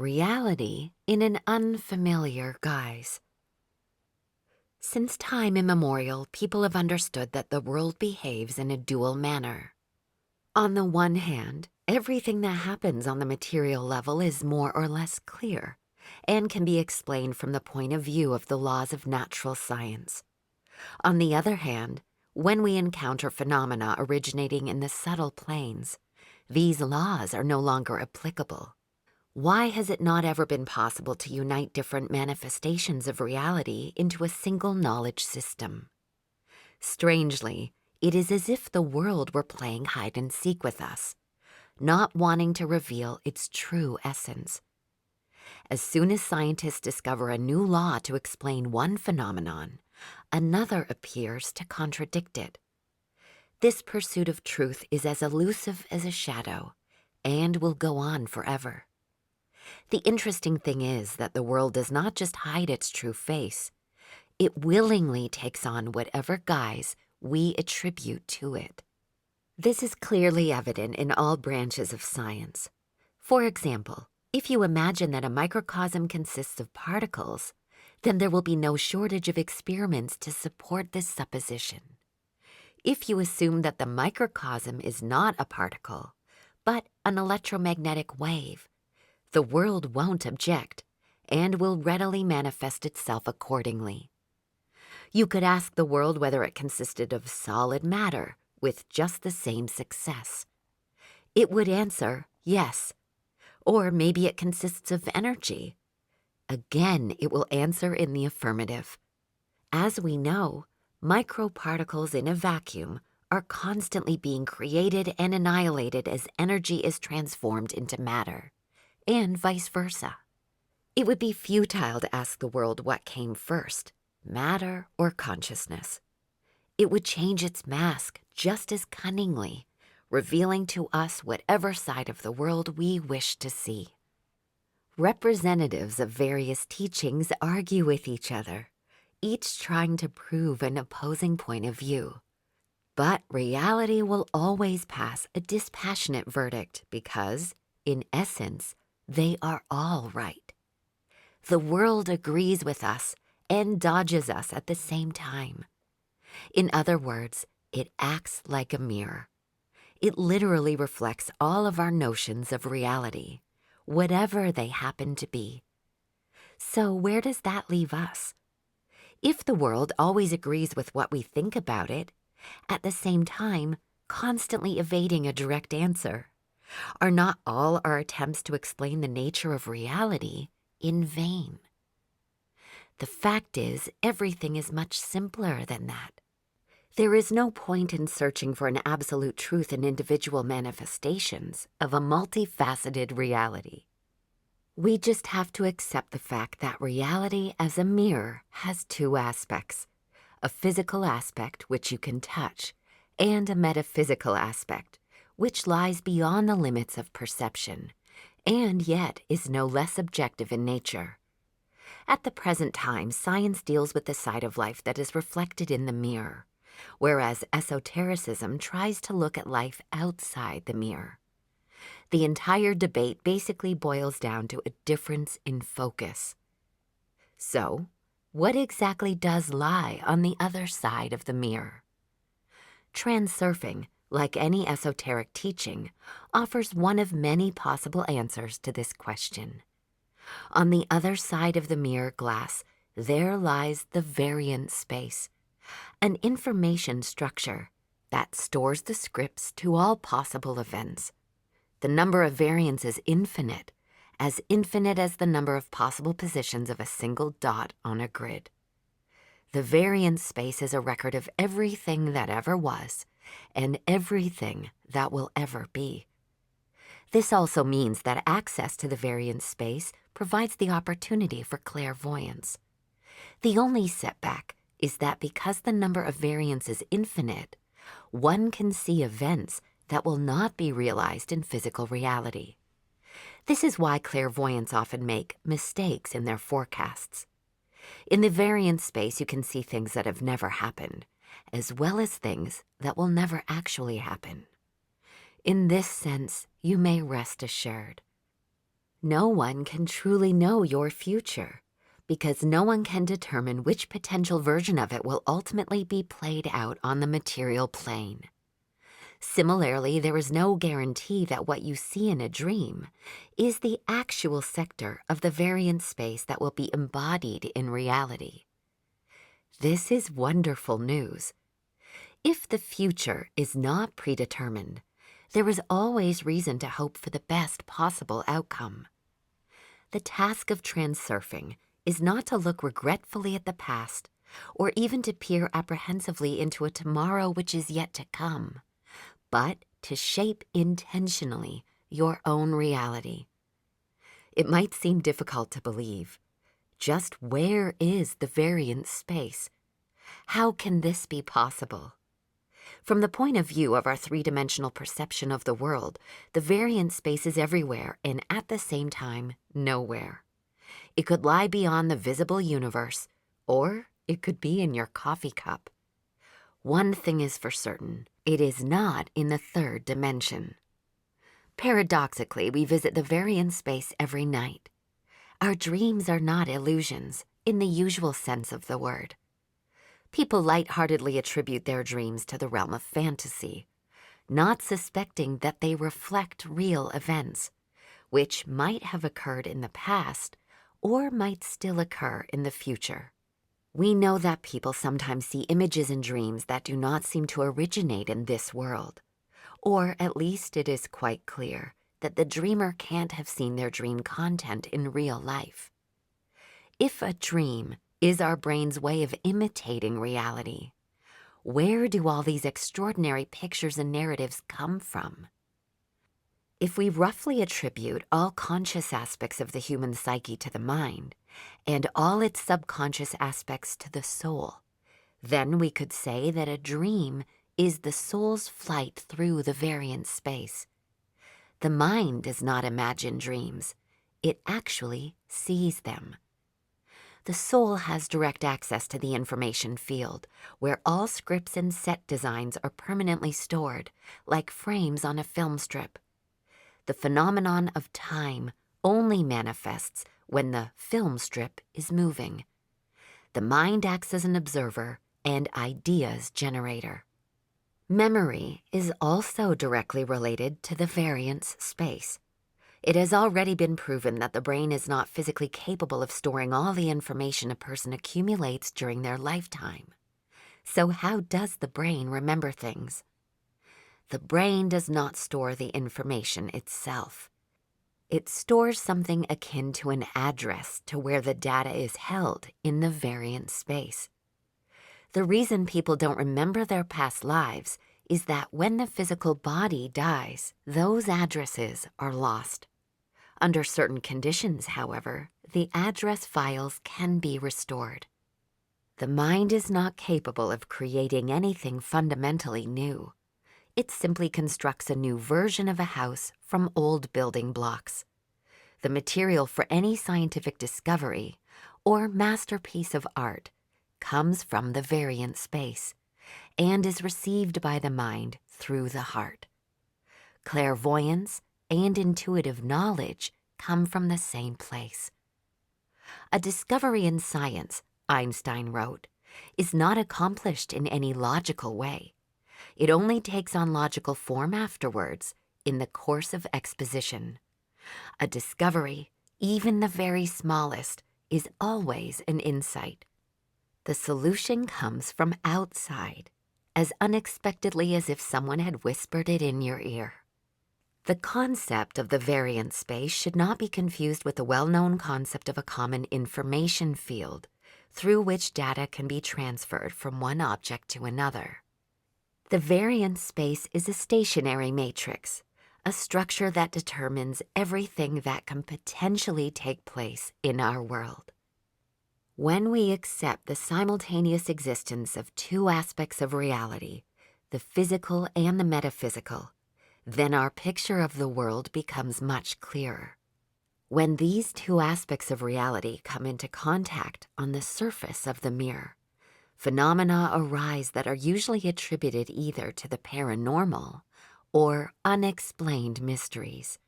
reality in an unfamiliar guise. Since time immemorial, people have understood that the world behaves in a dual manner. On the one hand, everything that happens on the material level is more or less clear and can be explained from the point of view of the laws of natural science. On the other hand, when we encounter phenomena originating in the subtle planes, these laws are no longer applicable. Why has it not ever been possible to unite different manifestations of reality into a single knowledge system? Strangely, it is as if the world were playing hide and seek with us, not wanting to reveal its true essence. As soon as scientists discover a new law to explain one phenomenon, another appears to contradict it. This pursuit of truth is as elusive as a shadow and will go on forever. The interesting thing is that the world does not just hide its true face. It willingly takes on whatever guise we attribute to it. This is clearly evident in all branches of science. For example, if you imagine that a microcosm consists of particles, then there will be no shortage of experiments to support this supposition. If you assume that the microcosm is not a particle, but an electromagnetic wave, the world won't object and will readily manifest itself accordingly. You could ask the world whether it consisted of solid matter with just the same success. It would answer yes, or maybe it consists of energy. Again, it will answer in the affirmative. As we know, microparticles in a vacuum are constantly being created and annihilated as energy is transformed into matter, and vice versa. It would be futile to ask the world what came first, matter or consciousness. It would change its mask just as cunningly, revealing to us whatever side of the world we wish to see. Representatives of various teachings argue with each other, each trying to prove an opposing point of view. But reality will always pass a dispassionate verdict because, in essence, they are all right. The world agrees with us and dodges us at the same time. In other words, it acts like a mirror. It literally reflects all of our notions of reality, whatever they happen to be. So where does that leave us? If the world always agrees with what we think about it, at the same time constantly evading a direct answer, are not all our attempts to explain the nature of reality in vain? The fact is, everything is much simpler than that. There is no point in searching for an absolute truth in individual manifestations of a multifaceted reality. We just have to accept the fact that reality as a mirror has two aspects: a physical aspect which you can touch, and a metaphysical aspect which lies beyond the limits of perception, and yet is no less objective in nature. At the present time, science deals with the side of life that is reflected in the mirror, whereas esotericism tries to look at life outside the mirror. The entire debate basically boils down to a difference in focus. So, what exactly does lie on the other side of the mirror? Transurfing, like any esoteric teaching, offers one of many possible answers to this question. On the other side of the mirror glass, there lies the variance space, an information structure that stores the scripts to all possible events. The number of variants is infinite as the number of possible positions of a single dot on a grid. The variance space is a record of everything that ever was and everything that will ever be. This also means that access to the variance space provides the opportunity for clairvoyance. The only setback is that because the number of variants is infinite, one can see events that will not be realized in physical reality. This is why clairvoyants often make mistakes in their forecasts. In the variance space, you can see things that have never happened, as well as things that will never actually happen. In this sense, you may rest assured. No one can truly know your future because no one can determine which potential version of it will ultimately be played out on the material plane. Similarly, there is no guarantee that what you see in a dream is the actual sector of the variance space that will be embodied in reality. This is wonderful news. If the future is not predetermined, there is always reason to hope for the best possible outcome. The task of transurfing is not to look regretfully at the past or even to peer apprehensively into a tomorrow which is yet to come, but to shape intentionally your own reality. It might seem difficult to believe. Just where is the variance space? How can this be possible? From the point of view of our three-dimensional perception of the world, the variance space is everywhere and at the same time, nowhere. It could lie beyond the visible universe, or it could be in your coffee cup. One thing is for certain, it is not in the third dimension. Paradoxically, we visit the variance space every night. Our dreams are not illusions, in the usual sense of the word. People lightheartedly attribute their dreams to the realm of fantasy, not suspecting that they reflect real events, which might have occurred in the past or might still occur in the future. We know that people sometimes see images in dreams that do not seem to originate in this world, or at least it is quite clear that the dreamer can't have seen their dream content in real life. If a dream is our brain's way of imitating reality, where do all these extraordinary pictures and narratives come from? If we roughly attribute all conscious aspects of the human psyche to the mind, and all its subconscious aspects to the soul, then we could say that a dream is the soul's flight through the variance space. The mind does not imagine dreams, it actually sees them. The soul has direct access to the information field, where all scripts and set designs are permanently stored, like frames on a film strip. The phenomenon of time only manifests when the film strip is moving. The mind acts as an observer and ideas generator. Memory is also directly related to the variance space. It has already been proven that the brain is not physically capable of storing all the information a person accumulates during their lifetime. So how does the brain remember things? The brain does not store the information itself. It stores something akin to an address to where the data is held in the variance space. The reason people don't remember their past lives is that when the physical body dies, those addresses are lost. Under certain conditions, however, the address files can be restored. The mind is not capable of creating anything fundamentally new. It simply constructs a new version of a house from old building blocks. The material for any scientific discovery or masterpiece of art comes from the variance space and is received by the mind through the heart. Clairvoyance and intuitive knowledge come from the same place. A discovery in science, Einstein wrote, is not accomplished in any logical way. It only takes on logical form afterwards, in the course of exposition. A discovery, even the very smallest, is always an insight. The solution comes from outside, as unexpectedly as if someone had whispered it in your ear. The concept of the variance space should not be confused with the well-known concept of a common information field, through which data can be transferred from one object to another. The variance space is a stationary matrix, a structure that determines everything that can potentially take place in our world. When we accept the simultaneous existence of two aspects of reality, the physical and the metaphysical, then our picture of the world becomes much clearer. When these two aspects of reality come into contact on the surface of the mirror, phenomena arise that are usually attributed either to the paranormal or unexplained mysteries.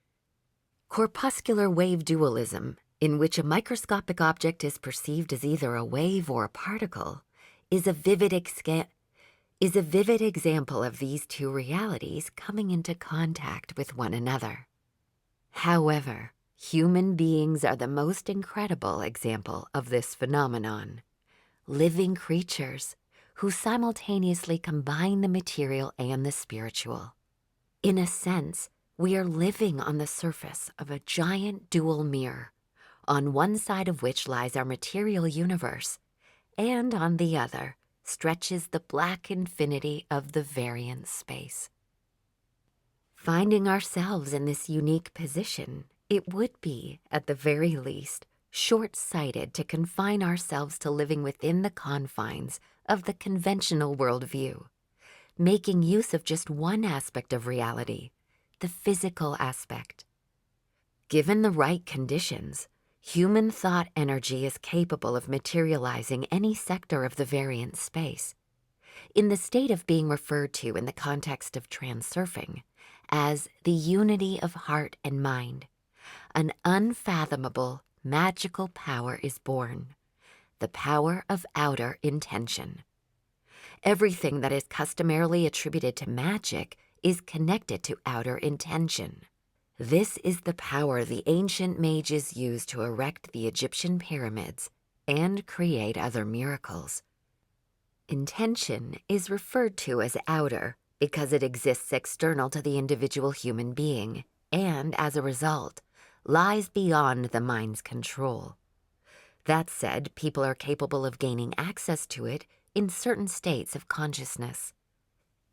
Corpuscular wave dualism, in which a microscopic object is perceived as either a wave or a particle, is a vivid example of these two realities coming into contact with one another. However, human beings are the most incredible example of this phenomenon. Living creatures who simultaneously combine the material and the spiritual. In a sense, we are living on the surface of a giant dual mirror, on one side of which lies our material universe, and on the other stretches the black infinity of the variant space. Finding ourselves in this unique position, it would be, at the very least, short-sighted to confine ourselves to living within the confines of the conventional worldview, making use of just one aspect of reality, the physical aspect. Given the right conditions, human thought energy is capable of materializing any sector of the variant space, in the state of being referred to in the context of transurfing as the unity of heart and mind. An unfathomable, magical power is born, the power of outer intention. Everything that is customarily attributed to magic is connected to outer intention. This is the power the ancient mages used to erect the Egyptian pyramids and create other miracles. Intention is referred to as outer because it exists external to the individual human being and, as a result, lies beyond the mind's control. That said, people are capable of gaining access to it in certain states of consciousness.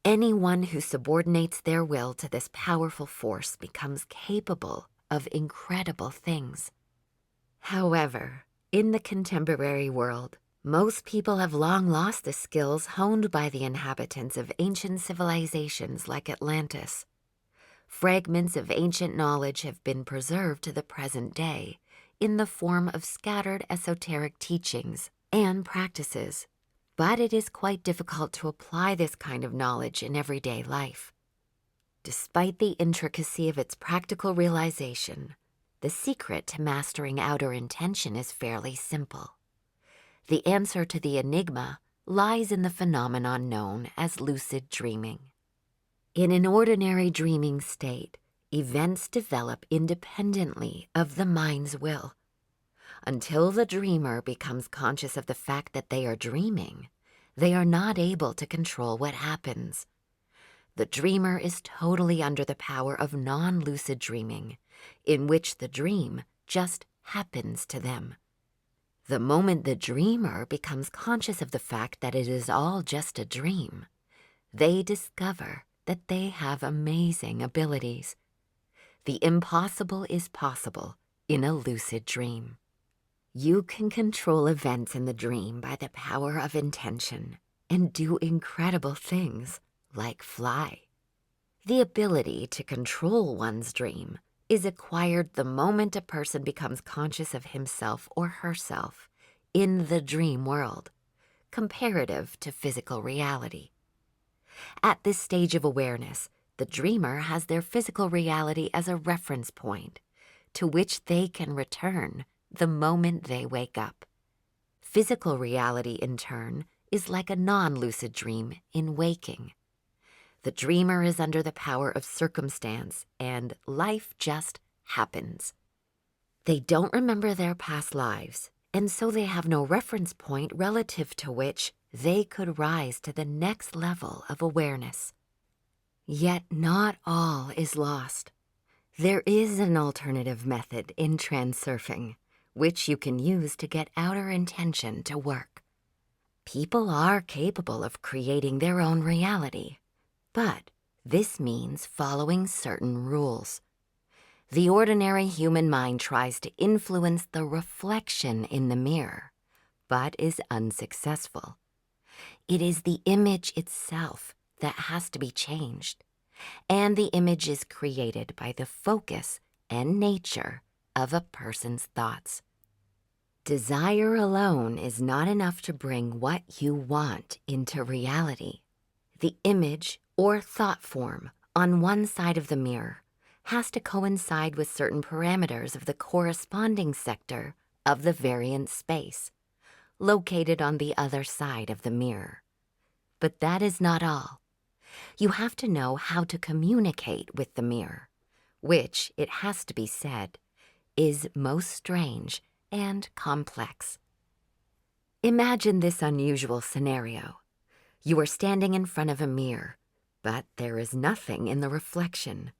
Anyone who subordinates their will to this powerful force becomes capable of incredible things. However, in the contemporary world, most people have long lost the skills honed by the inhabitants of ancient civilizations like Atlantis. Fragments of ancient knowledge have been preserved to the present day in the form of scattered esoteric teachings and practices, but it is quite difficult to apply this kind of knowledge in everyday life. Despite the intricacy of its practical realization, the secret to mastering outer intention is fairly simple. The answer to the enigma lies in the phenomenon known as lucid dreaming. In an ordinary dreaming state, events develop independently of the mind's will. Until the dreamer becomes conscious of the fact that they are dreaming, they are not able to control what happens. The dreamer is totally under the power of non-lucid dreaming, in which the dream just happens to them. The moment the dreamer becomes conscious of the fact that it is all just a dream, they discover that they have amazing abilities. The impossible is possible in a lucid dream. You can control events in the dream by the power of intention and do incredible things like fly. The ability to control one's dream is acquired the moment a person becomes conscious of himself or herself in the dream world, comparative to physical reality. At this stage of awareness, the dreamer has their physical reality as a reference point to which they can return the moment they wake up. Physical reality, in turn, is like a non-lucid dream in waking. The dreamer is under the power of circumstance, and life just happens. They don't remember their past lives, and so they have no reference point relative to which they could rise to the next level of awareness. Yet not all is lost. There is an alternative method in transurfing, which you can use to get outer intention to work. People are capable of creating their own reality, but this means following certain rules. The ordinary human mind tries to influence the reflection in the mirror, but is unsuccessful. It is the image itself that has to be changed, and the image is created by the focus and nature of a person's thoughts. Desire alone is not enough to bring what you want into reality. The image or thought form on one side of the mirror has to coincide with certain parameters of the corresponding sector of the variance space, located on the other side of the mirror. But that is not all. You have to know how to communicate with the mirror, which, it has to be said, is most strange and complex. Imagine this unusual scenario. You are standing in front of a mirror, but there is nothing in the reflection,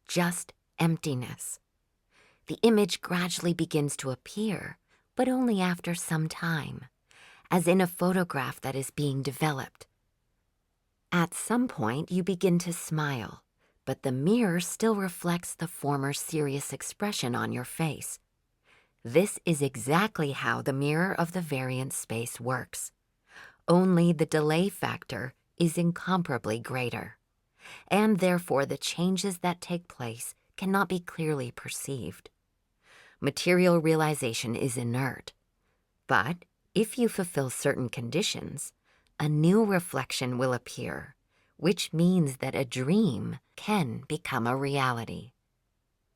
just emptiness. The image gradually begins to appear, but only after some time, as in a photograph that is being developed. At some point, you begin to smile, but the mirror still reflects the former serious expression on your face. This is exactly how the mirror of the variance space works. Only the delay factor is incomparably greater, and therefore the changes that take place cannot be clearly perceived. Material realization is inert, but if you fulfill certain conditions, a new reflection will appear, which means that a dream can become a reality.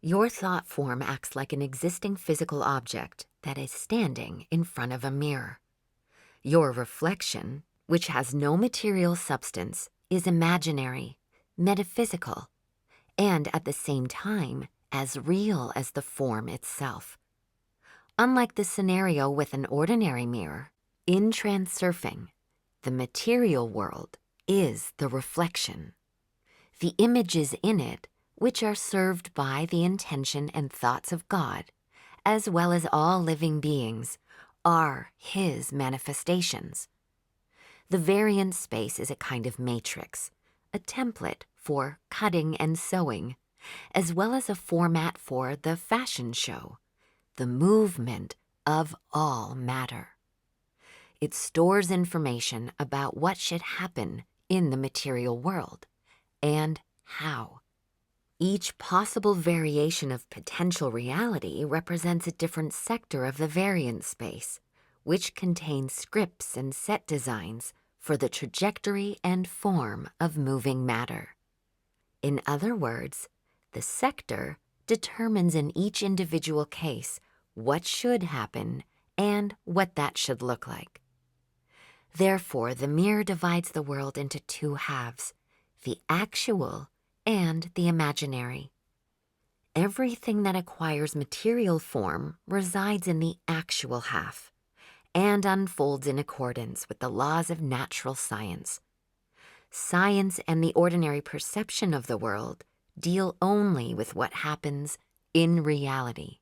Your thought form acts like an existing physical object that is standing in front of a mirror. Your reflection, which has no material substance, is imaginary, metaphysical, and at the same time as real as the form itself. Unlike the scenario with an ordinary mirror, in Transurfing, the material world is the reflection. The images in it, which are served by the intention and thoughts of God, as well as all living beings, are His manifestations. The variance space is a kind of matrix, a template for cutting and sewing, as well as a format for the fashion show, the movement of all matter. It stores information about what should happen in the material world and how. Each possible variation of potential reality represents a different sector of the variance space, which contains scripts and set designs for the trajectory and form of moving matter. In other words, the sector determines in each individual case what should happen and what that should look like. Therefore, the mirror divides the world into two halves, the actual and the imaginary. Everything that acquires material form resides in the actual half and unfolds in accordance with the laws of natural science. Science and the ordinary perception of the world deal only with what happens in reality.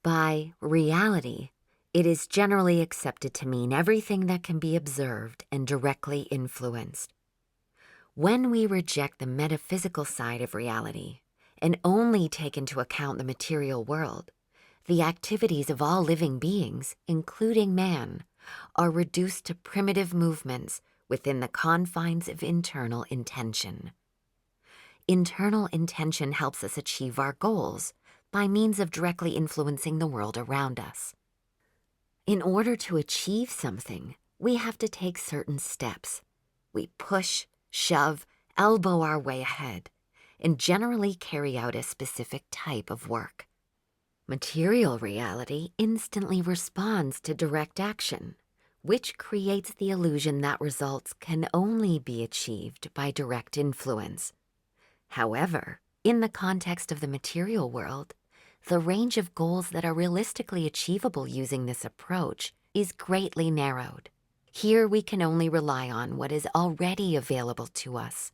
By reality, it is generally accepted to mean everything that can be observed and directly influenced. When we reject the metaphysical side of reality and only take into account the material world, the activities of all living beings, including man, are reduced to primitive movements within the confines of internal intention. Internal intention helps us achieve our goals by means of directly influencing the world around us. In order to achieve something, we have to take certain steps. We push, shove, elbow our way ahead, and generally carry out a specific type of work. Material reality instantly responds to direct action, which creates the illusion that results can only be achieved by direct influence. However, in the context of the material world, the range of goals that are realistically achievable using this approach is greatly narrowed. Here we can only rely on what is already available to us.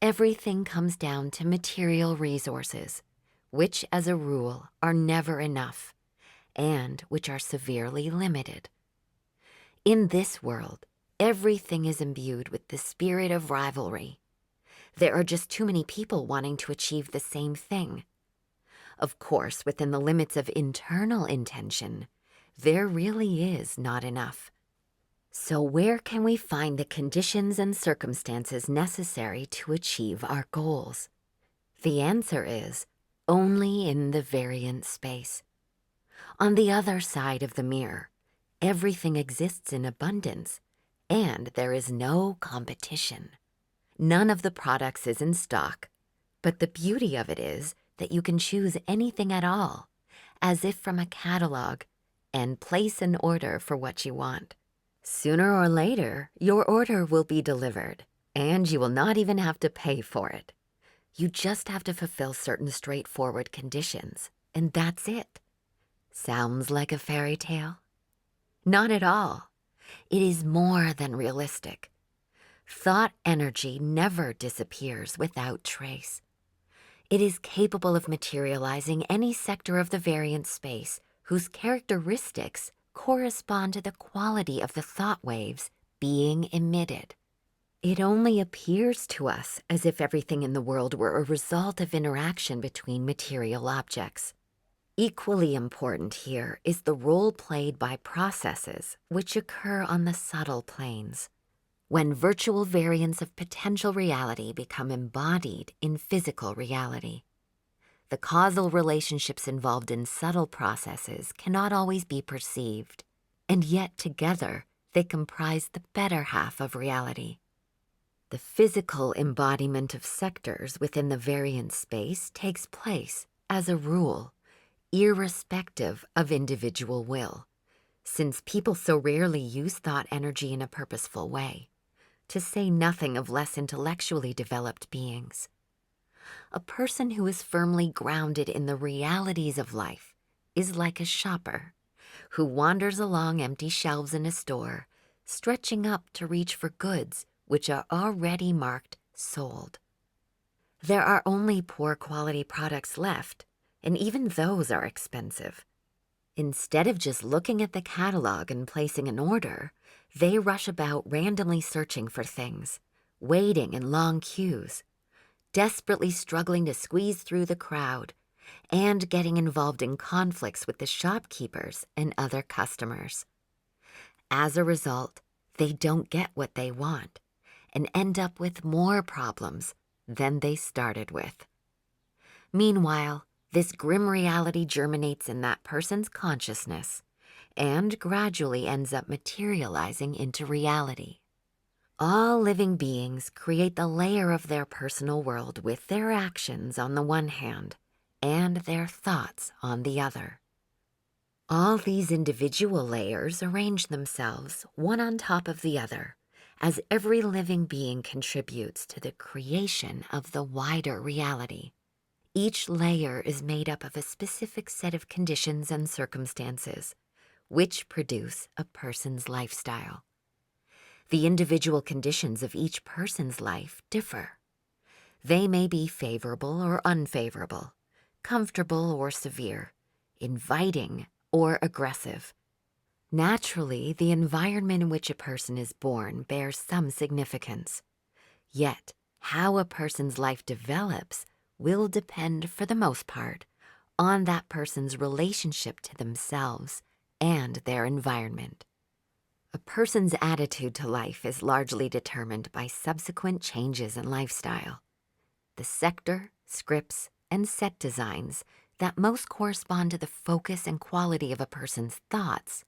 Everything comes down to material resources, which as a rule are never enough, and which are severely limited. In this world, everything is imbued with the spirit of rivalry. There are just too many people wanting to achieve the same thing. Of course, within the limits of internal intention, there really is not enough. So where can we find the conditions and circumstances necessary to achieve our goals? The answer is only in the variance space. On the other side of the mirror, everything exists in abundance, and there is no competition. None of the products is in stock, but the beauty of it is that you can choose anything at all, as if from a catalog, and place an order for what you want. Sooner or later, your order will be delivered, and you will not even have to pay for it. You just have to fulfill certain straightforward conditions, and that's it. Sounds like a fairy tale? Not at all. It is more than realistic. Thought energy never disappears without trace. It is capable of materializing any sector of the variant space whose characteristics correspond to the quality of the thought waves being emitted. It only appears to us as if everything in the world were a result of interaction between material objects. Equally important here is the role played by processes which occur on the subtle planes. When virtual variants of potential reality become embodied in physical reality, the causal relationships involved in subtle processes cannot always be perceived, and yet together they comprise the better half of reality. The physical embodiment of sectors within the variant space takes place, as a rule, irrespective of individual will, since people so rarely use thought energy in a purposeful way, to say nothing of less intellectually developed beings. A person who is firmly grounded in the realities of life is like a shopper who wanders along empty shelves in a store, stretching up to reach for goods which are already marked sold. There are only poor quality products left, and even those are expensive. Instead of just looking at the catalog and placing an order, they rush about randomly searching for things, waiting in long queues, desperately struggling to squeeze through the crowd, and getting involved in conflicts with the shopkeepers and other customers. As a result, they don't get what they want and end up with more problems than they started with. Meanwhile, this grim reality germinates in that person's consciousness and gradually ends up materializing into reality. All living beings create the layer of their personal world with their actions on the one hand and their thoughts on the other. All these individual layers arrange themselves one on top of the other as every living being contributes to the creation of the wider reality. Each layer is made up of a specific set of conditions and circumstances, which produce a person's lifestyle. The individual conditions of each person's life differ. They may be favorable or unfavorable, comfortable or severe, inviting or aggressive. Naturally, the environment in which a person is born bears some significance. Yet, how a person's life develops will depend, for the most part, on that person's relationship to themselves and their environment. A person's attitude to life is largely determined by subsequent changes in lifestyle. The sector, scripts, and set designs that most correspond to the focus and quality of a person's thoughts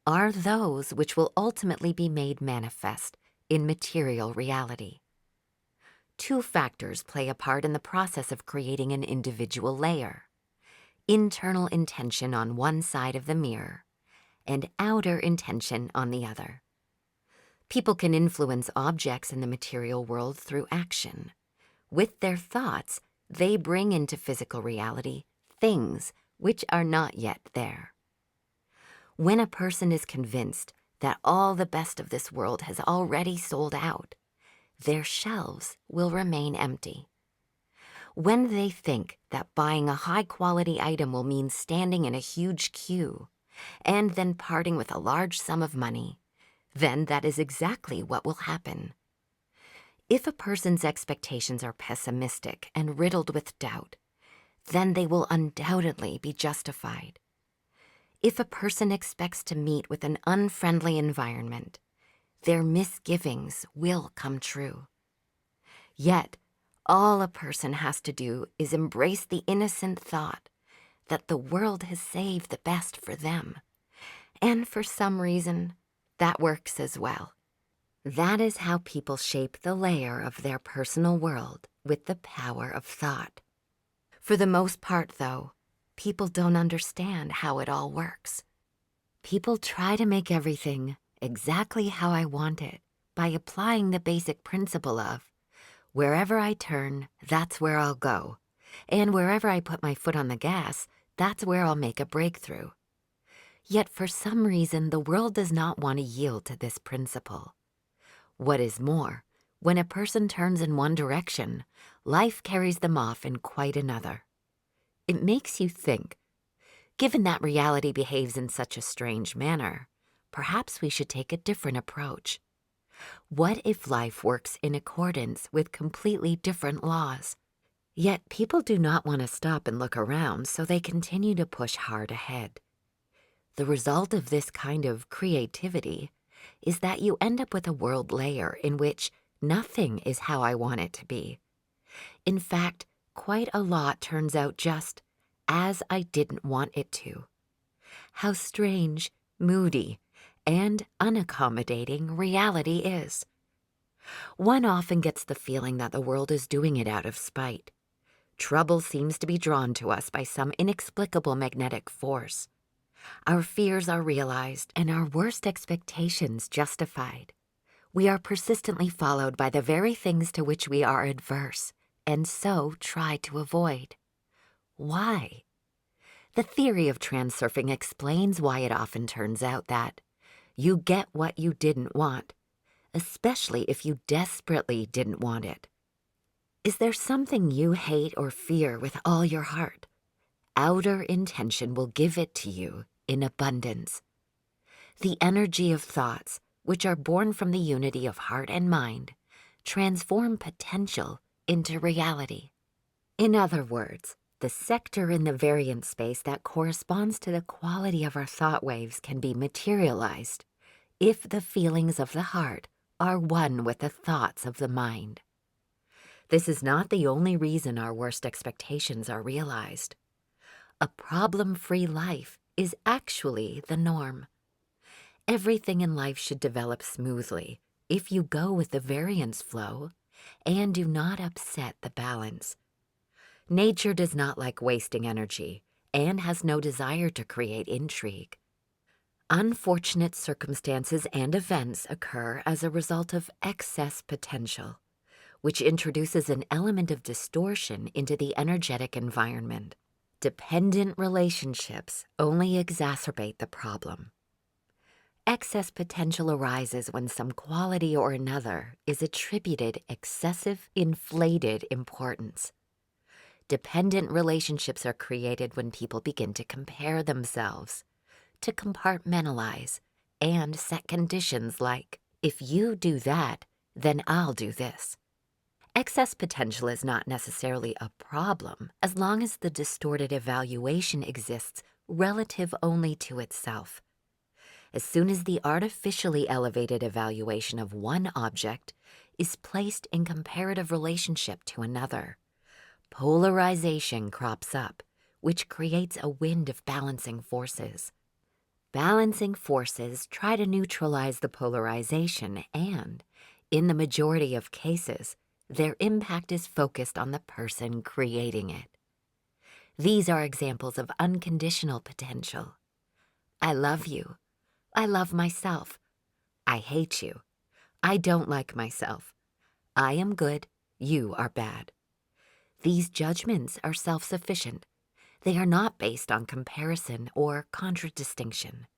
are those which will ultimately be made manifest in material reality. Two factors play a part in the process of creating an individual layer: internal intention on one side of the mirror and outer intention on the other. People can influence objects in the material world through action. With their thoughts, they bring into physical reality things which are not yet there. When a person is convinced that all the best of this world has already sold out, their shelves will remain empty. When they think that buying a high-quality item will mean standing in a huge queue and then parting with a large sum of money, then that is exactly what will happen. If a person's expectations are pessimistic and riddled with doubt, then they will undoubtedly be justified. If a person expects to meet with an unfriendly environment, their misgivings will come true. Yet, all a person has to do is embrace the innocent thought that the world has saved the best for them. And for some reason, that works as well. That is how people shape the layer of their personal world with the power of thought. For the most part, though, people don't understand how it all works. People try to make everything exactly how I want it by applying the basic principle of, wherever I turn, that's where I'll go, and wherever I put my foot on the gas, that's where I'll make a breakthrough. Yet for some reason, the world does not want to yield to this principle. What is more, when a person turns in one direction, life carries them off in quite another. It makes you think, given that reality behaves in such a strange manner, perhaps we should take a different approach. What if life works in accordance with completely different laws? Yet people do not want to stop and look around, so they continue to push hard ahead. The result of this kind of creativity is that you end up with a world layer in which nothing is how I want it to be. In fact, quite a lot turns out just as I didn't want it to. How strange, moody, and unaccommodating reality is. One often gets the feeling that the world is doing it out of spite. Trouble seems to be drawn to us by some inexplicable magnetic force. Our fears are realized and our worst expectations justified. We are persistently followed by the very things to which we are adverse, and so try to avoid. Why? The theory of transurfing explains why it often turns out that you get what you didn't want, especially if you desperately didn't want it. Is there something you hate or fear with all your heart? Outer intention will give it to you in abundance. The energy of thoughts, which are born from the unity of heart and mind, transform potential into reality. In other words, the sector in the variance space that corresponds to the quality of our thought waves can be materialized if the feelings of the heart are one with the thoughts of the mind. This is not the only reason our worst expectations are realized. A problem-free life is actually the norm. Everything in life should develop smoothly if you go with the variance flow and do not upset the balance. Nature does not like wasting energy and has no desire to create intrigue. Unfortunate circumstances and events occur as a result of excess potential, which introduces an element of distortion into the energetic environment. Dependent relationships only exacerbate the problem. Excess potential arises when some quality or another is attributed excessive, inflated importance. Dependent relationships are created when people begin to compare themselves, to compartmentalize, and set conditions like, if you do that, then I'll do this. Excess potential is not necessarily a problem as long as the distorted evaluation exists relative only to itself. As soon as the artificially elevated evaluation of one object is placed in comparative relationship to another, polarization crops up, which creates a wind of balancing forces. Balancing forces try to neutralize the polarization and, in the majority of cases, their impact is focused on the person creating it. These are examples of unconditional potential. I love you. I love myself. I hate you. I don't like myself. I am good. You are bad. These judgments are self-sufficient. They are not based on comparison or contradistinction.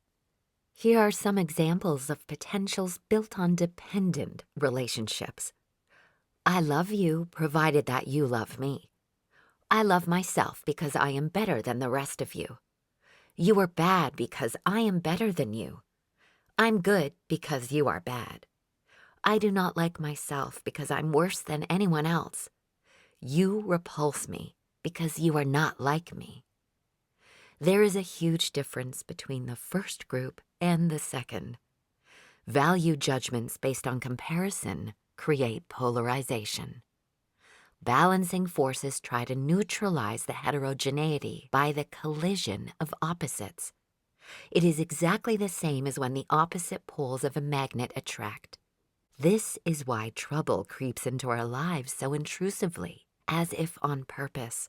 Here are some examples of potentials built on dependent relationships. I love you provided that you love me. I love myself because I am better than the rest of you. You are bad because I am better than you. I'm good because you are bad. I do not like myself because I'm worse than anyone else. You repulse me because you are not like me. There is a huge difference between the first group and the second. Value judgments based on comparison create polarization. Balancing forces try to neutralize the heterogeneity by the collision of opposites. It is exactly the same as when the opposite poles of a magnet attract. This is why trouble creeps into our lives so intrusively, as if on purpose.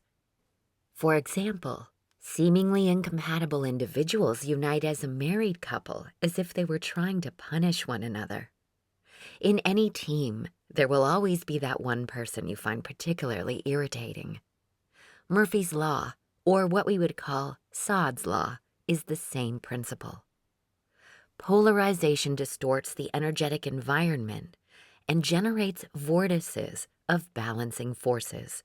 For example, seemingly incompatible individuals unite as a married couple as if they were trying to punish one another. In any team, there will always be that one person you find particularly irritating. Murphy's Law, or what we would call Sod's Law, is the same principle. Polarization distorts the energetic environment and generates vortices of balancing forces,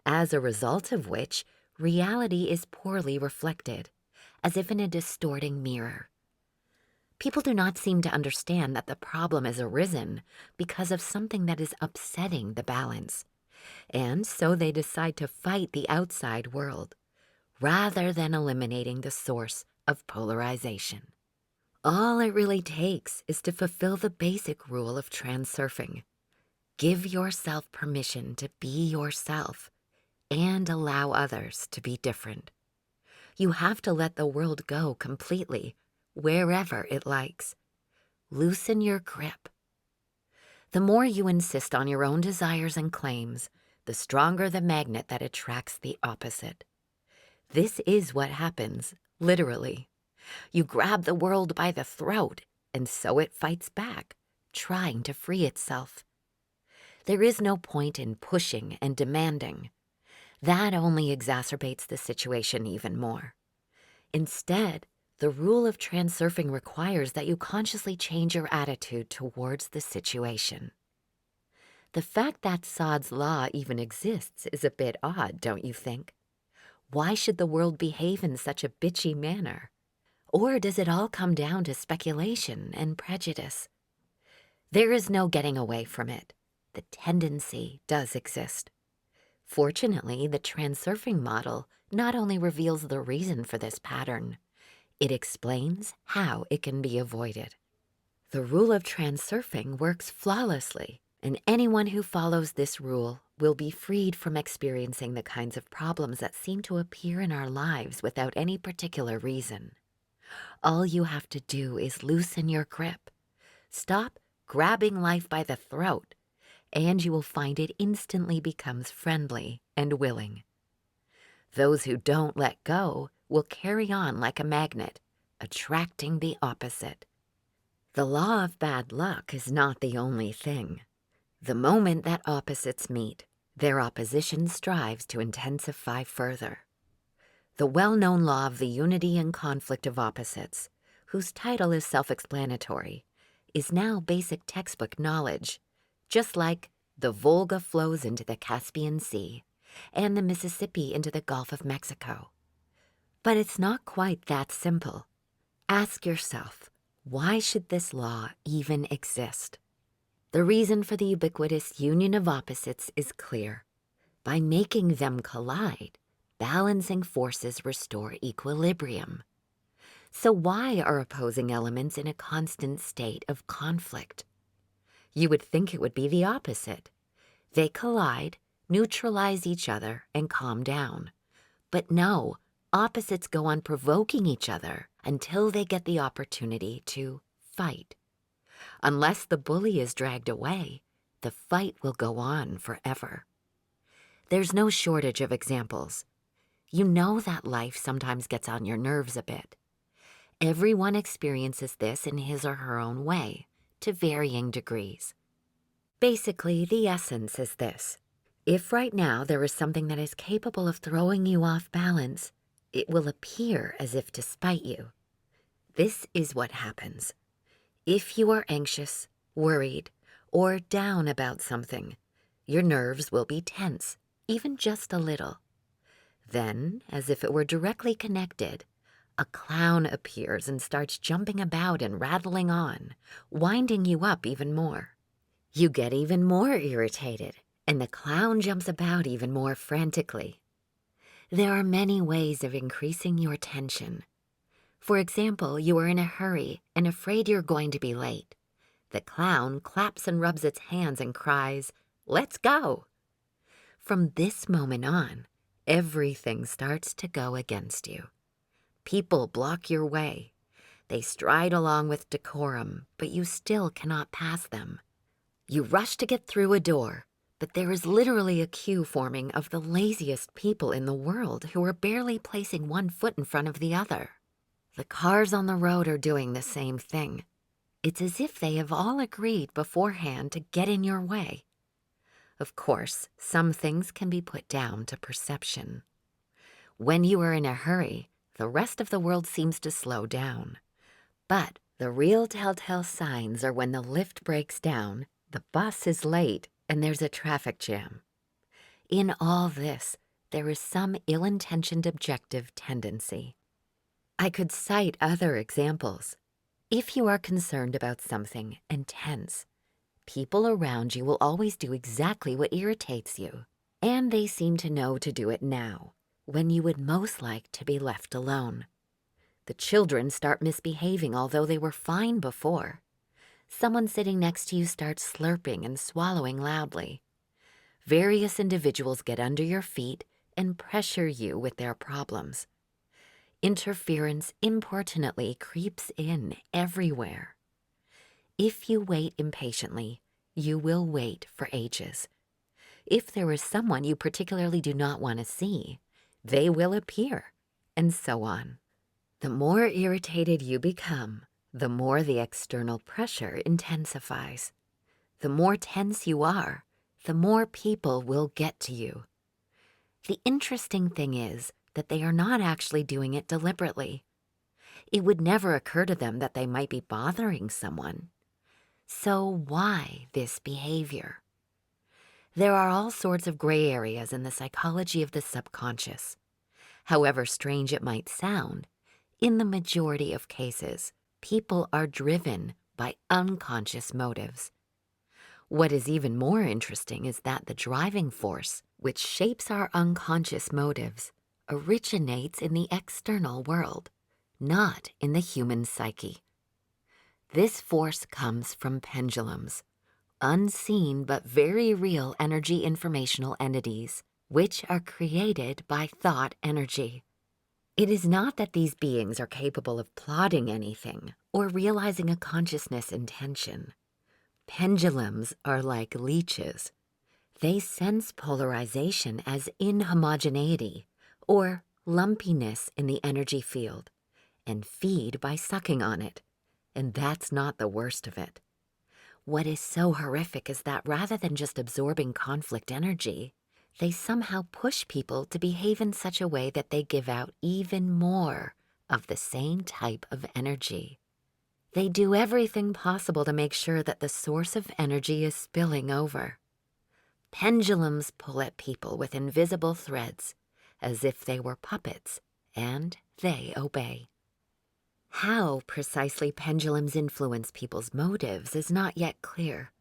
as a result of which reality is poorly reflected, as if in a distorting mirror. People do not seem to understand that the problem has arisen because of something that is upsetting the balance, and so they decide to fight the outside world, rather than eliminating the source of polarization. All it really takes is to fulfill the basic rule of transurfing. Give yourself permission to be yourself and allow others to be different. You have to let the world go completely, wherever it likes. Loosen your grip. The more you insist on your own desires and claims, the stronger the magnet that attracts the opposite. This is what happens, literally. You grab the world by the throat, and so it fights back, trying to free itself. There is no point in pushing and demanding. That only exacerbates the situation even more. Instead, the rule of transurfing requires that you consciously change your attitude towards the situation. The fact that Sod's Law even exists is a bit odd, don't you think? Why should the world behave in such a bitchy manner? Or does it all come down to speculation and prejudice? There is no getting away from it. The tendency does exist. Fortunately, the transurfing model not only reveals the reason for this pattern, it explains how it can be avoided. The rule of transurfing works flawlessly, and anyone who follows this rule will be freed from experiencing the kinds of problems that seem to appear in our lives without any particular reason. All you have to do is loosen your grip. Stop grabbing life by the throat, and you will find it instantly becomes friendly and willing. Those who don't let go will carry on like a magnet, attracting the opposite. The law of bad luck is not the only thing. The moment that opposites meet, their opposition strives to intensify further. The well-known law of the unity and conflict of opposites, whose title is self-explanatory, is now basic textbook knowledge, just like the Volga flows into the Caspian Sea and the Mississippi into the Gulf of Mexico. But it's not quite that simple. Ask yourself, why should this law even exist? The reason for the ubiquitous union of opposites is clear. By making them collide, balancing forces restore equilibrium. So why are opposing elements in a constant state of conflict? You would think it would be the opposite. They collide, neutralize each other, and calm down. But no, opposites go on provoking each other until they get the opportunity to fight. Unless the bully is dragged away, the fight will go on forever. There's no shortage of examples. You know that life sometimes gets on your nerves a bit. Everyone experiences this in his or her own way, to varying degrees. Basically, the essence is this. If right now there is something that is capable of throwing you off balance, it will appear as if to spite you. This is what happens. If you are anxious, worried, or down about something, your nerves will be tense, even just a little. Then, as if it were directly connected, a clown appears and starts jumping about and rattling on, winding you up even more. You get even more irritated, and the clown jumps about even more frantically. There are many ways of increasing your tension. For example, you are in a hurry and afraid you're going to be late. The clown claps and rubs its hands and cries, "Let's go!" From this moment on, everything starts to go against you. People block your way. They stride along with decorum, but you still cannot pass them. You rush to get through a door, But there is literally a queue forming of the laziest people in the world who are barely placing one foot in front of the other. The cars on the road are doing the same thing. It's as if they have all agreed beforehand to get in your way. Of course, some things can be put down to perception. When you are in a hurry, the rest of the world seems to slow down. But the real telltale signs are when the lift breaks down, the bus is late, and there's a traffic jam. In all this, there is some ill-intentioned objective tendency. I could cite other examples. If you are concerned about something and tense, people around you will always do exactly what irritates you, and they seem to know to do it now, when you would most like to be left alone. The children start misbehaving although they were fine before. Someone sitting next to you starts slurping and swallowing loudly. Various individuals get under your feet and pressure you with their problems. Interference importunately creeps in everywhere. If you wait impatiently, you will wait for ages. If there is someone you particularly do not want to see, they will appear, and so on. The more irritated you become, the more the external pressure intensifies. The more tense you are, the more people will get to you. The interesting thing is that they are not actually doing it deliberately. It would never occur to them that they might be bothering someone. So why this behavior? There are all sorts of gray areas in the psychology of the subconscious. However strange it might sound, in the majority of cases, people are driven by unconscious motives. What is even more interesting is that the driving force, which shapes our unconscious motives, originates in the external world, not in the human psyche. This force comes from pendulums, unseen but very real energy informational entities, which are created by thought energy. It is not that these beings are capable of plotting anything or realizing a consciousness intention. Pendulums are like leeches. They sense polarization as inhomogeneity or lumpiness in the energy field and feed by sucking on it. And that's not the worst of it. What is so horrific is that rather than just absorbing conflict energy, they somehow push people to behave in such a way that they give out even more of the same type of energy. They do everything possible to make sure that the source of energy is spilling over. Pendulums pull at people with invisible threads, as if they were puppets, and they obey. How precisely pendulums influence people's motives is not yet clear,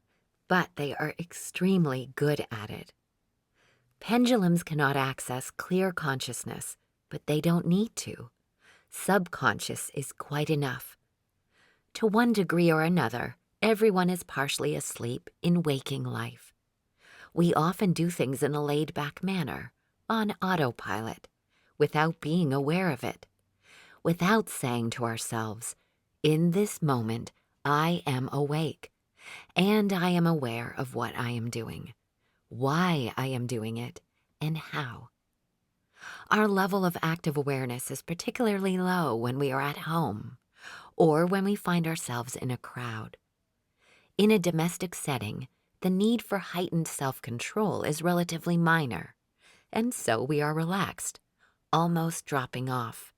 but they are extremely good at it. Pendulums cannot access clear consciousness, but they don't need to. Subconscious is quite enough. To one degree or another, everyone is partially asleep in waking life. We often do things in a laid-back manner, on autopilot, without being aware of it, without saying to ourselves, in this moment, I am awake, and I am aware of what I am doing, why I am doing it, and how. Our level of active awareness is particularly low when we are at home or when we find ourselves in a crowd. In a domestic setting, the need for heightened self-control is relatively minor, and so we are relaxed, almost dropping off.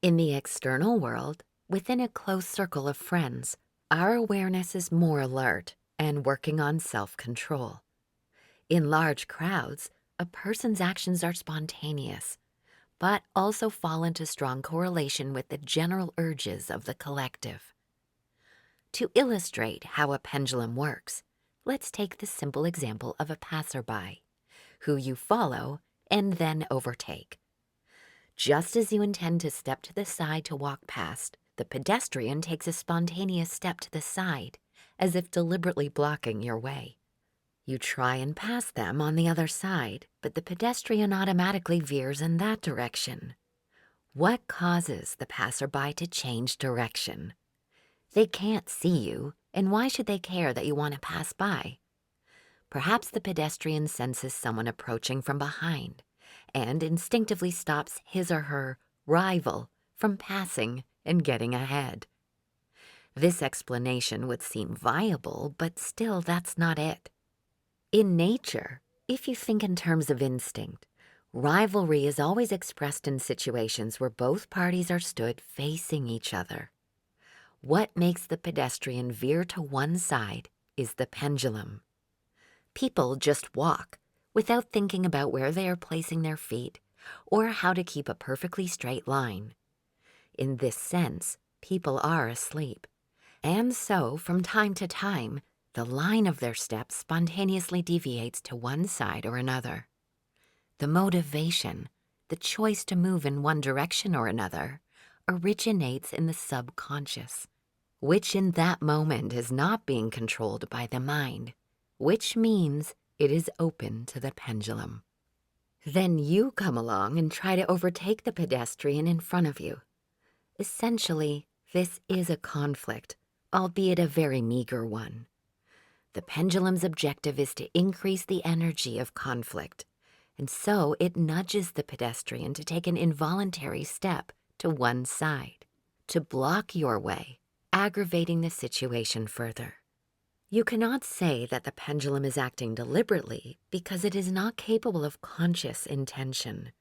In the external world, within a close circle of friends, our awareness is more alert and working on self-control. In large crowds, a person's actions are spontaneous, but also fall into strong correlation with the general urges of the collective. To illustrate how a pendulum works, let's take the simple example of a passerby, who you follow and then overtake. Just as you intend to step to the side to walk past, the pedestrian takes a spontaneous step to the side, as if deliberately blocking your way. You try and pass them on the other side, but the pedestrian automatically veers in that direction. What causes the passerby to change direction? They can't see you, and why should they care that you want to pass by? Perhaps the pedestrian senses someone approaching from behind and instinctively stops his or her rival from passing and getting ahead. This explanation would seem viable, but still that's not it. In nature, if you think in terms of instinct, rivalry is always expressed in situations where both parties are stood facing each other. What makes the pedestrian veer to one side is the pendulum. People just walk without thinking about where they are placing their feet or how to keep a perfectly straight line. In this sense, people are asleep. And so, from time to time, the line of their steps spontaneously deviates to one side or another. The motivation, the choice to move in one direction or another, originates in the subconscious, which in that moment is not being controlled by the mind, which means it is open to the pendulum. Then you come along and try to overtake the pedestrian in front of you. Essentially, this is a conflict, albeit a very meager one. The pendulum's objective is to increase the energy of conflict, and so it nudges the pedestrian to take an involuntary step to one side, to block your way, aggravating the situation further. You cannot say that the pendulum is acting deliberately because it is not capable of conscious intention.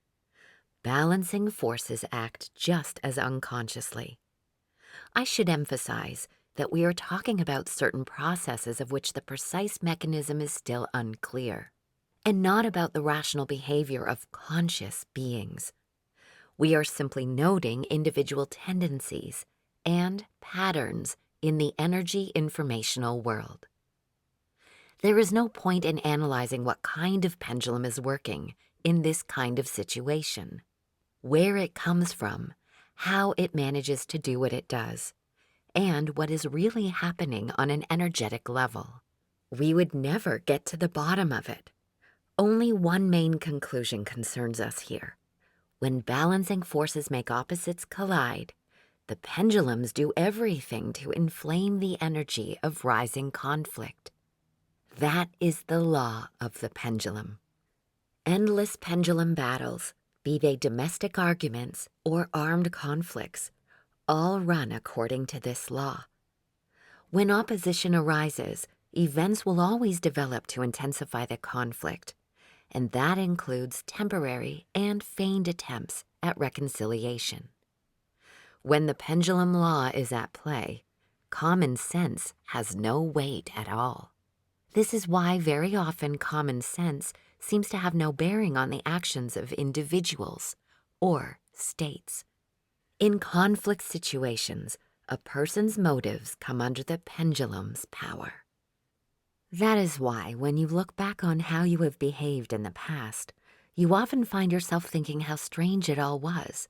Balancing forces act just as unconsciously. I should emphasize that we are talking about certain processes of which the precise mechanism is still unclear, and not about the rational behavior of conscious beings. We are simply noting individual tendencies and patterns in the energy informational world. There is no point in analyzing what kind of pendulum is working in this kind of situation, where it comes from, how it manages to do what it does, and what is really happening on an energetic level. We would never get to the bottom of it. Only one main conclusion concerns us here. When balancing forces make opposites collide, the pendulums do everything to inflame the energy of rising conflict. That is the law of the pendulum. Endless pendulum battles, be they domestic arguments or armed conflicts, all run according to this law. When opposition arises, events will always develop to intensify the conflict, and that includes temporary and feigned attempts at reconciliation. When the pendulum law is at play, common sense has no weight at all. This is why very often common sense seems to have no bearing on the actions of individuals or states. In conflict situations, a person's motives come under the pendulum's power. That is why, when you look back on how you have behaved in the past, you often find yourself thinking how strange it all was,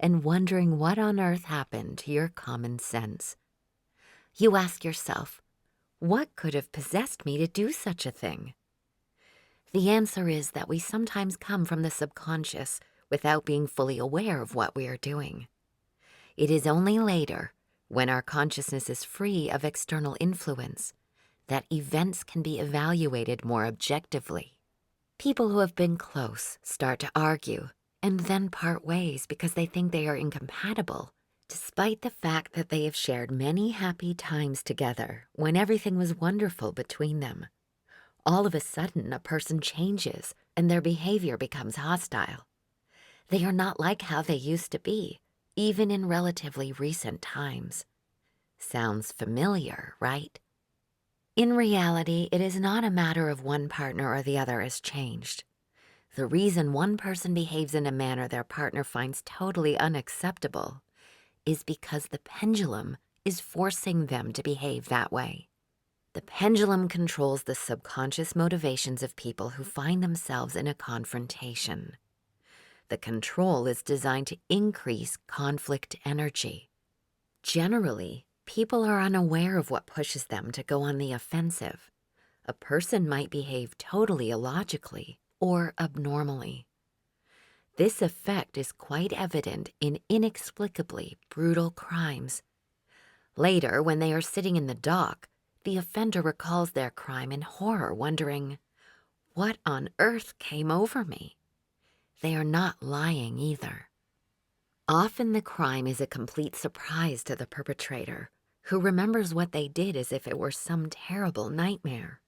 and wondering what on earth happened to your common sense. You ask yourself, what could have possessed me to do such a thing? The answer is that we sometimes come from the subconscious without being fully aware of what we are doing. It is only later, when our consciousness is free of external influence, that events can be evaluated more objectively. People who have been close start to argue and then part ways because they think they are incompatible, despite the fact that they have shared many happy times together when everything was wonderful between them. All of a sudden, a person changes and their behavior becomes hostile. They are not like how they used to be, even in relatively recent times. Sounds familiar, right? In reality, it is not a matter of one partner or the other has changed. The reason one person behaves in a manner their partner finds totally unacceptable is because the pendulum is forcing them to behave that way. The pendulum controls the subconscious motivations of people who find themselves in a confrontation. The control is designed to increase conflict energy. Generally, people are unaware of what pushes them to go on the offensive. A person might behave totally illogically or abnormally. This effect is quite evident in inexplicably brutal crimes. Later, when they are sitting in the dock, the offender recalls their crime in horror, wondering, "What on earth came over me?" They are not lying either. Often the crime is a complete surprise to the perpetrator, who remembers what they did as if it were some terrible nightmare.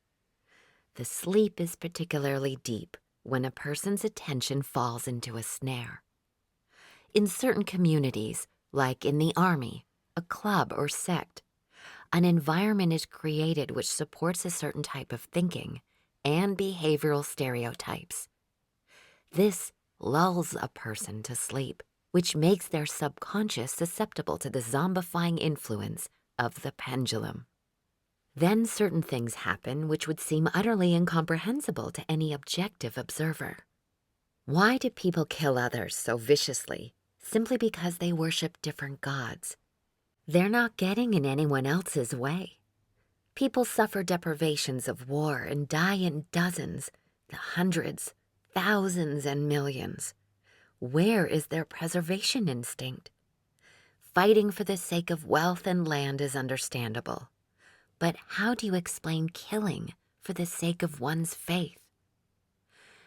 The sleep is particularly deep when a person's attention falls into a snare. In certain communities, like in the army, a club, or sect, an environment is created which supports a certain type of thinking and behavioral stereotypes. This lulls a person to sleep, which makes their subconscious susceptible to the zombifying influence of the pendulum. Then certain things happen which would seem utterly incomprehensible to any objective observer. Why do people kill others so viciously simply because they worship different gods? They're not getting in anyone else's way. People suffer deprivations of war and die in dozens, the hundreds, thousands, and millions. Where is their preservation instinct? Fighting for the sake of wealth and land is understandable. But how do you explain killing for the sake of one's faith?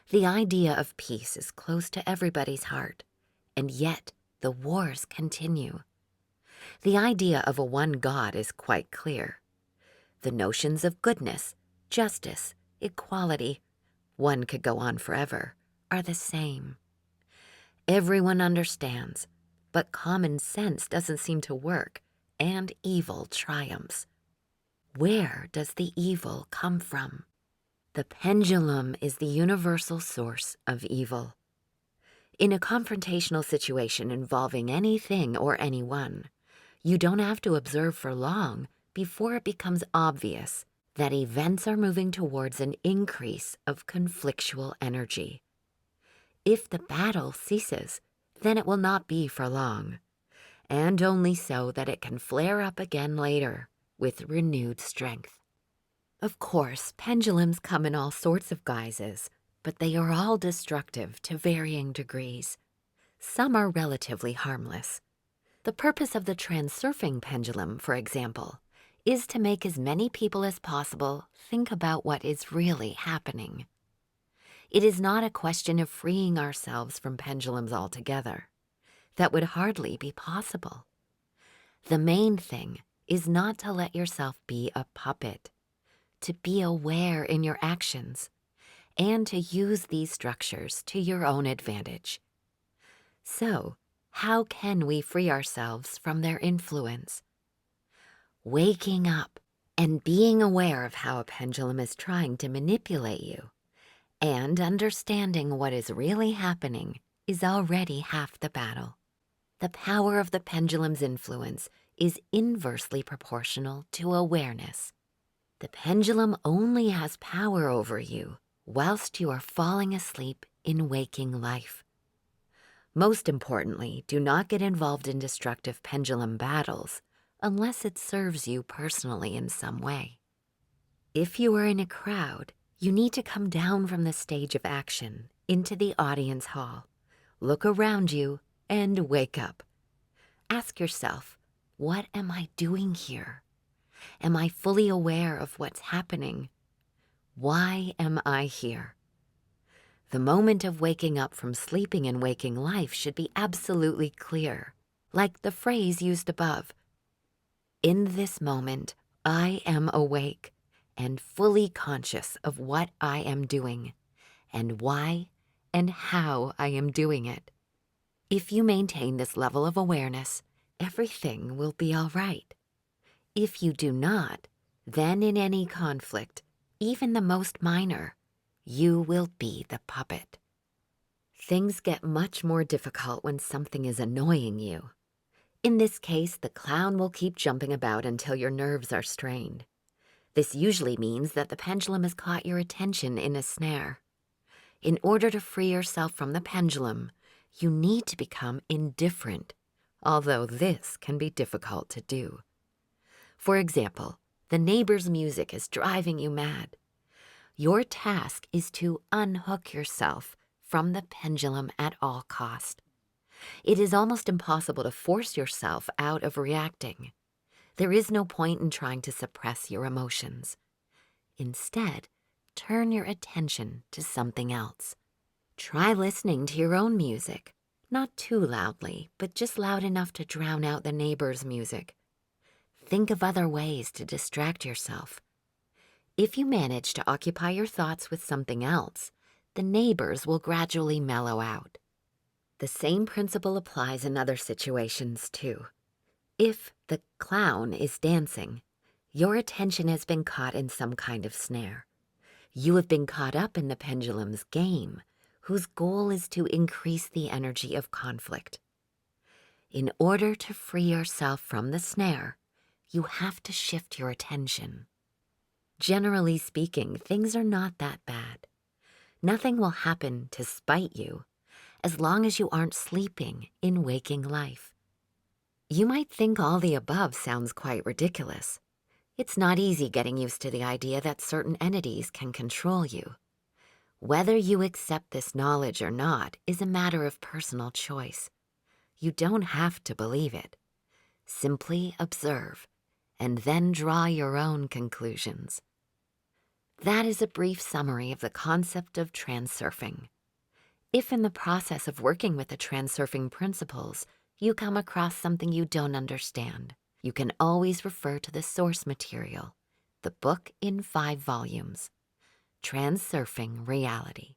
The idea of peace is close to everybody's heart, and yet the wars continue. The idea of a one God is quite clear. The notions of goodness, justice, equality, one could go on forever, are the same. Everyone understands, but common sense doesn't seem to work, and evil triumphs. Where does the evil come from? The pendulum is the universal source of evil. In a confrontational situation involving anything or anyone, you don't have to observe for long before it becomes obvious that events are moving towards an increase of conflictual energy. If the battle ceases, then it will not be for long, and only so that it can flare up again later with renewed strength. Of course, pendulums come in all sorts of guises, but they are all destructive to varying degrees. Some are relatively harmless. The purpose of the transurfing pendulum, for example, is to make as many people as possible think about what is really happening. It is not a question of freeing ourselves from pendulums altogether. That would hardly be possible. The main thing is not to let yourself be a puppet, to be aware in your actions, and to use these structures to your own advantage. So, how can we free ourselves from their influence? Waking up and being aware of how a pendulum is trying to manipulate you, and understanding what is really happening is already half the battle. The power of the pendulum's influence is inversely proportional to awareness. The pendulum only has power over you whilst you are falling asleep in waking life. Most importantly, do not get involved in destructive pendulum battles unless it serves you personally in some way. If you are in a crowd, you need to come down from the stage of action into the audience hall, look around you, and wake up. Ask yourself, what am I doing here? Am I fully aware of what's happening? Why am I here? The moment of waking up from sleeping and waking life should be absolutely clear, like the phrase used above. In this moment, I am awake and fully conscious of what I am doing, and why and how I am doing it. If you maintain this level of awareness, everything will be all right. If you do not, then in any conflict, even the most minor, you will be the puppet. Things get much more difficult when something is annoying you. In this case, the clown will keep jumping about until your nerves are strained. This usually means that the pendulum has caught your attention in a snare. In order to free yourself from the pendulum, you need to become indifferent, although this can be difficult to do. For example, the neighbor's music is driving you mad. Your task is to unhook yourself from the pendulum at all cost. It is almost impossible to force yourself out of reacting. There is no point in trying to suppress your emotions. Instead, turn your attention to something else. Try listening to your own music, not too loudly, but just loud enough to drown out the neighbor's music. Think of other ways to distract yourself. If you manage to occupy your thoughts with something else, the neighbors will gradually mellow out. The same principle applies in other situations too. If the clown is dancing, your attention has been caught in some kind of snare. You have been caught up in the pendulum's game, whose goal is to increase the energy of conflict. In order to free yourself from the snare, you have to shift your attention. Generally speaking, things are not that bad. Nothing will happen to spite you as long as you aren't sleeping in waking life. You might think all the above sounds quite ridiculous. It's not easy getting used to the idea that certain entities can control you. Whether you accept this knowledge or not is a matter of personal choice. You don't have to believe it. Simply observe, and then draw your own conclusions. That is a brief summary of the concept of transurfing. If in the process of working with the transurfing principles, you come across something you don't understand, you can always refer to the source material, the book in 5 volumes, Transurfing Reality.